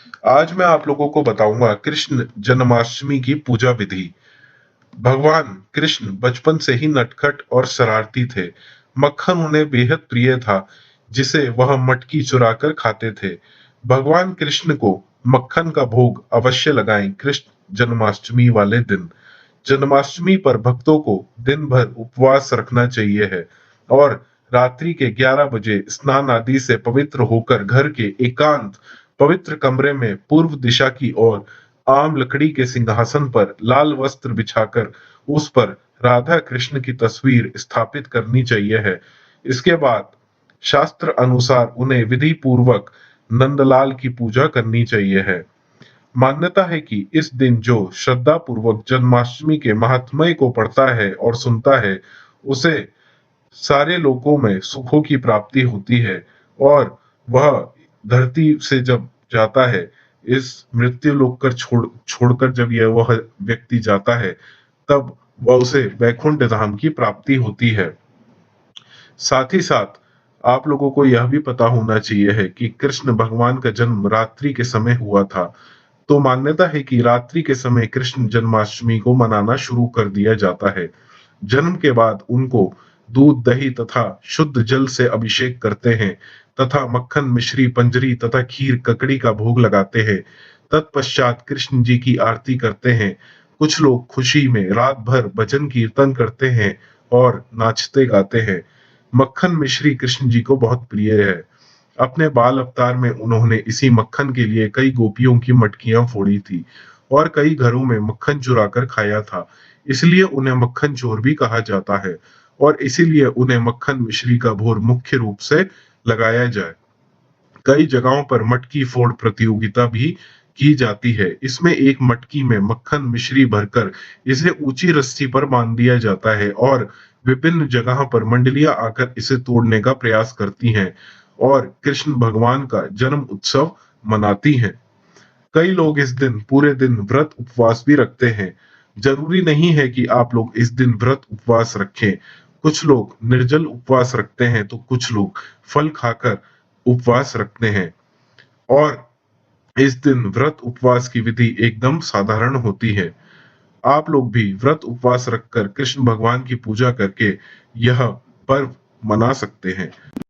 आज मैं आप लोगों को बताऊंगा कृष्ण जन्माष्टमी की पूजा विधि। भगवान कृष्ण बचपन से ही नटखट और शरारती थे। मक्खन उन्हें बेहद प्रिय था, जिसे वह मटकी चुराकर खाते थे। भगवान कृष्ण को मक्खन का भोग अवश्य लगाएं कृष्ण जन्माष्टमी वाले दिन। जन्माष्टमी पर भक्तों को दिन भर उपवास रखना चाहिए है और रात्रि के 11 बजे स्नान आदि से पवित्र होकर घर के एकांत पवित्र कमरे में पूर्व दिशा की ओर आम लकड़ी के सिंहासन पर लाल वस्त्र बिछाकर उस पर राधा कृष्ण की तस्वीर स्थापित करनी चाहिए है। इसके बाद शास्त्र अनुसार उन्हें विधि पूर्वक नंदलाल की पूजा करनी चाहिए है। मान्यता है कि इस दिन जो श्रद्धा पूर्वक जन्माष्टमी के महात्म्य को पढ़ता है और सुनता है, उसे सारे लोकों में सुखों की प्राप्ति होती है और वह धरती से जब जाता है, इस मृत्यु लोक कर छोड़कर जब वह व्यक्ति जाता है, तब वह उसे वैकुंठ धाम की प्राप्ति होती है। साथ ही साथ आप लोगों को यह भी पता होना चाहिए है कि कृष्ण भगवान का जन्म रात्रि के समय हुआ था। तो मान्यता है कि रात्रि के समय कृष्ण जन्माष्टमी को मनाना शुरू कर दिया जाता है। जन्म के बाद उनको दूध दही तथा शुद्ध जल से अभिषेक करते हैं तथा मक्खन मिश्री पंजरी तथा खीर ककड़ी का भोग लगाते हैं। तत्पश्चात कृष्ण जी की आरती करते हैं। कुछ लोग खुशी में रात भर भजन कीर्तन करते हैं और नाचते गाते हैं। मक्खन मिश्री कृष्ण जी को बहुत प्रिय है। अपने बाल अवतार में उन्होंने इसी मक्खन के लिए कई गोपियों की मटकियां फोड़ी थी और कई घरों में मक्खन चुराकर खाया था। इसलिए उन्हें मक्खन चोर भी कहा जाता है और इसीलिए उन्हें मक्खन मिश्री का भोग मुख्य रूप से लगाया जाए। कई जगहों पर मटकी फोड़ प्रतियोगिता भी की जाती है। इसमें एक मटकी में मक्खन मिश्री भरकर इसे ऊंची रस्सी पर बांध दिया जाता है और विभिन्न जगह पर मंडलियां आकर इसे तोड़ने का प्रयास करती हैं और कृष्ण भगवान का जन्म उत्सव मनाती हैं। कई लोग इस दिन पूरे दिन व्रत उपवास भी रखते हैं। जरूरी नहीं है कि आप लोग इस दिन व्रत उपवास रखें। कुछ लोग निर्जल उपवास रखते हैं तो कुछ लोग फल खाकर उपवास रखते हैं और इस दिन व्रत उपवास की विधि एकदम साधारण होती है। आप लोग भी व्रत उपवास रखकर कृष्ण भगवान की पूजा करके यह पर्व मना सकते हैं।